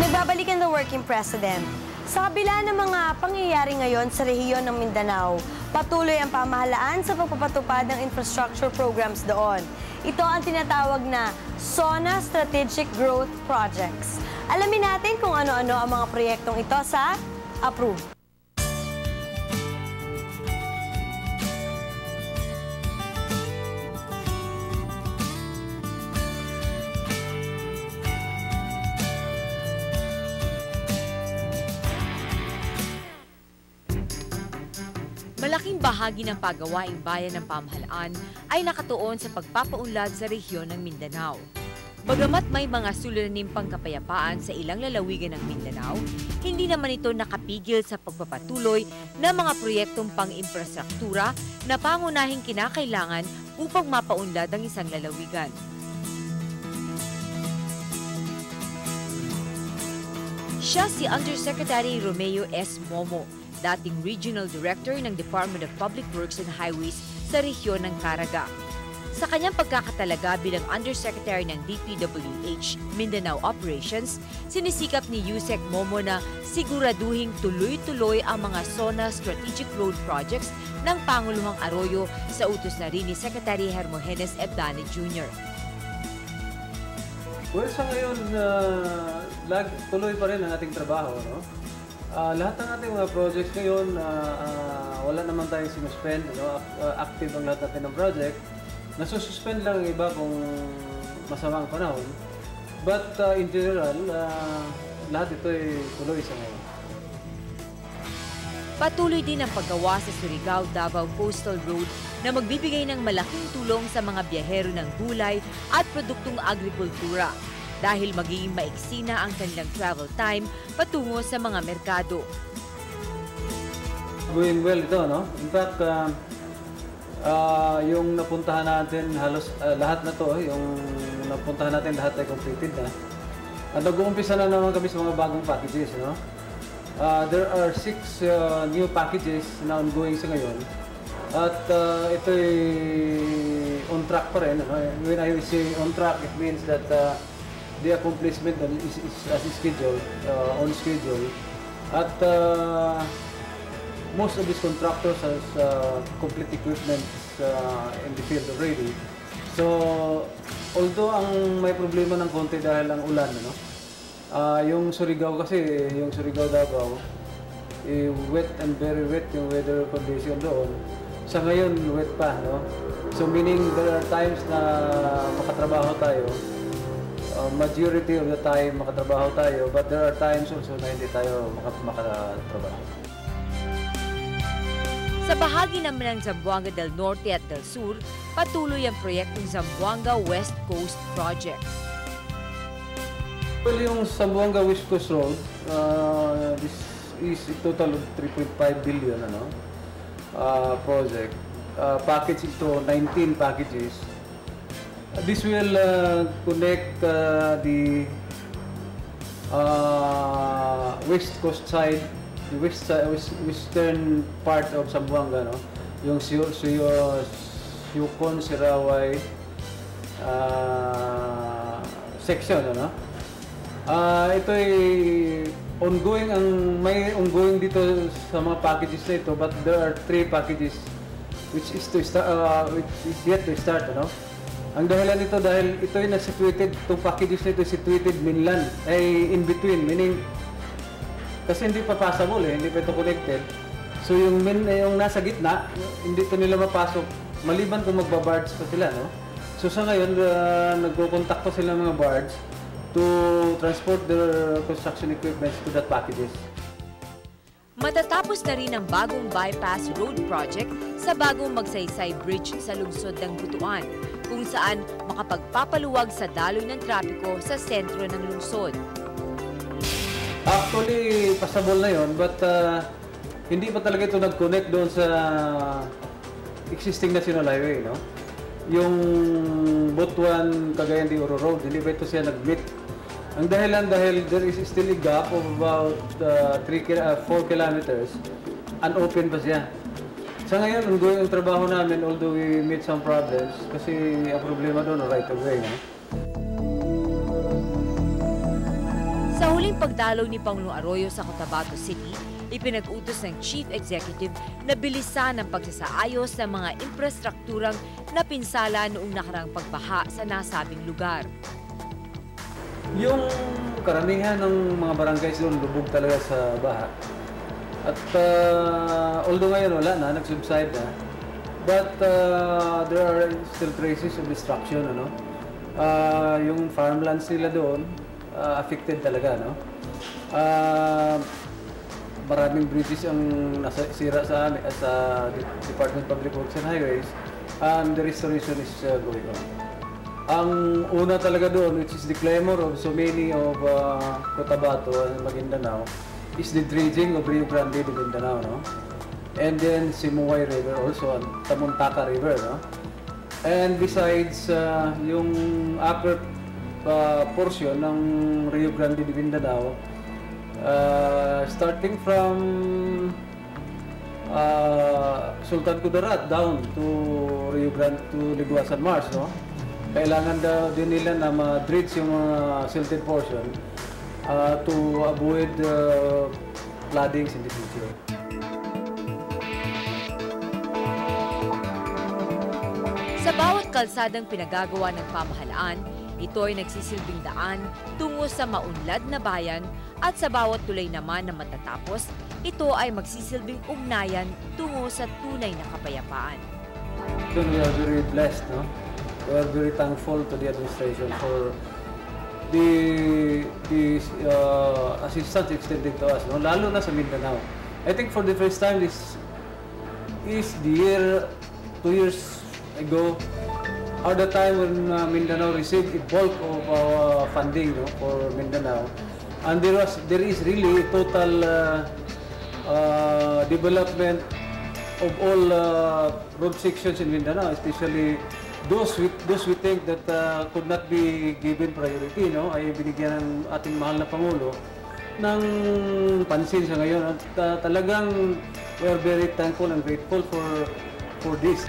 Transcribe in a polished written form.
Nagbabalikan ng Working President. Sa kabila ng mga pangyayari ngayon sa rehiyon ng Mindanao, patuloy ang pamahalaan sa pagpapatupad ng infrastructure programs doon. Ito ang tinatawag na SONA Strategic Growth Projects. Alamin natin kung ano-ano ang mga proyektong ito sa Approve. Malaking bahagi ng pagawaing bayan ng pamahalaan ay nakatuon sa pagpapaunlad sa rehiyon ng Mindanao. Bagamat may mga suliraning pangkapayapaan sa ilang lalawigan ng Mindanao, hindi naman ito nakapigil sa pagpapatuloy ng mga proyektong pang-infrastruktura na pangunahing kinakailangan upang mapaunlad ang isang lalawigan. Siya si Undersecretary Romeo S. Momo, dating Regional Director ng Department of Public Works and Highways sa rehiyon ng Caraga. Sa kanyang pagkakatalaga bilang Undersecretary ng DPWH Mindanao Operations, sinisikap ni Yusek Momo na siguraduhing tuloy-tuloy ang mga SONA Strategic Road Projects ng Panguluhang Arroyo sa utos na rin ni Secretary Hermogenes Ebdane Jr. Well, sa ngayon, tuloy pa rin ang ating trabaho, no? Lahat ng ating mga projects ngayon, wala naman tayong sinuspend, no? Active ang lahat natin ng project. Nasususpend lang ang iba kung masamang panahon. But in general, lahat ito ay tuloy sa ngayon. Patuloy din ang paggawa sa Surigao-Davao Coastal Road na magbibigay ng malaking tulong sa mga biyahero ng gulay at produktong agrikultura dahil magiging maiksi na ang kanilang travel time patungo sa mga merkado. Going well ito, no? In fact, yung napuntahan natin halos lahat na to, yung napuntahan natin lahat ay completed na. At nag-uumpisa na naman kami sa mga bagong packages, no? There are 6 new packages na ongoing sa ngayon. At ito ay on track pa rin. Ano? When I say on track, it means that the accomplishment is as scheduled, on schedule. At most of these contractors has complete equipment in the field already. So, although ang may problema ng konti dahil ang ulan, no? Yung Surigao kasi, yung Surigao-Davao, wet and very wet yung weather condition doon. Sa ngayon, wet pa, no? So, meaning there are times na makatrabaho tayo. Majority of the time makatrabaho tayo, but there are times also na hindi tayo makatrabaho. Sa bahagi naman ng Zamboanga del Norte at del Sur, patuloy ang proyektong Zamboanga West Coast Project. Well, yung Zamboanga West Coast Road, this is a total of 3.5 billion project. Package ito, 19 packages. This will connect the west coast side, the western part of Zamboanga, no? Yung Siucon, Sirawai section, ano? Ito ay ongoing, may ongoing dito sa mga packages na ito, but there are 3 packages which is yet to start, ano? Ang dahilan nito dahil ito ay na-situated, itong packages na ito situated mainland, ay in between, meaning kasi hindi pa passable, hindi pa ito connected. So yung nasa gitna, hindi ito nila mapasok, maliban kung magbabarge pa sila, no? So sa ngayon, nagko-contact pa sila mga barge to transport their construction equipment to that packages. Matatapos na rin ang bagong bypass road project sa bagong Magsaysay Bridge sa lungsod ng Butuan, kung saan makapagpapaluwag sa daloy ng trapiko sa sentro ng lungsod. Actually, passable na yon, but hindi pa talaga ito nag-connect doon sa existing national highway, no? Yung Butuan, Cagayan de Oro Road, hindi ba ito siya nag-meet? Ang dahilan dahil there is still a gap of about 4 kilometers, unopened pa siya. Sa ngayon, ongoing ang trabaho namin, although we meet some problems, kasi ang problema doon, right of way. No? Sa Sa huling pagdalaw ni Pangulong Arroyo sa Cotabato City, ipinag-utos ng Chief Executive na bilisan ang pagsasaayos ng mga infrastrukturang napinsala noong nakarang pagbaha sa nasabing lugar. Yung karamihan ng mga barangays doon lubog talaga sa baha. At although ngayon wala na, nag-subside na, but there are still traces of destruction, ano? Yung farmlands nila doon, affected talaga, no? Maraming bridges ang nasira sa Department of Public Works and Highways, and the restoration is going on. Ang una talaga doon, which is the clamor of so many of Cotabato and Maguindanao, is the dredging of Rio Grande de Mindanao, no? And then Simoy River also, and Tamuntaka River, no? And besides, yung upper portion ng Rio Grande de Mindanao, starting from Sultan Kudarat down to Rio Grande to Libuasan Marsh, no? Kailangan daw din nila na ma-dredge yung mga silted portion to avoid floodings in the future. Sa bawat kalsadang pinagagawa ng pamahalaan, ito ay nagsisilbing daan tungo sa maunlad na bayan at sa bawat tulay naman na matatapos, ito ay magsisilbing ugnayan tungo sa tunay na kapayapaan. So we are very blessed, no? We are very thankful to the administration for the assistance extended to us, no? Lalo na sa Mindanao. I think for the first time this is the year, 2 years ago, or the time when Mindanao received a bulk of funding, no, for Mindanao, and there is really total development of all road sections in Mindanao, especially those we think that could not be given priority, no, ay binigyan ng ating mahal na Pangulo ng pansin sa ngayon. At talagang we are very thankful and grateful for this.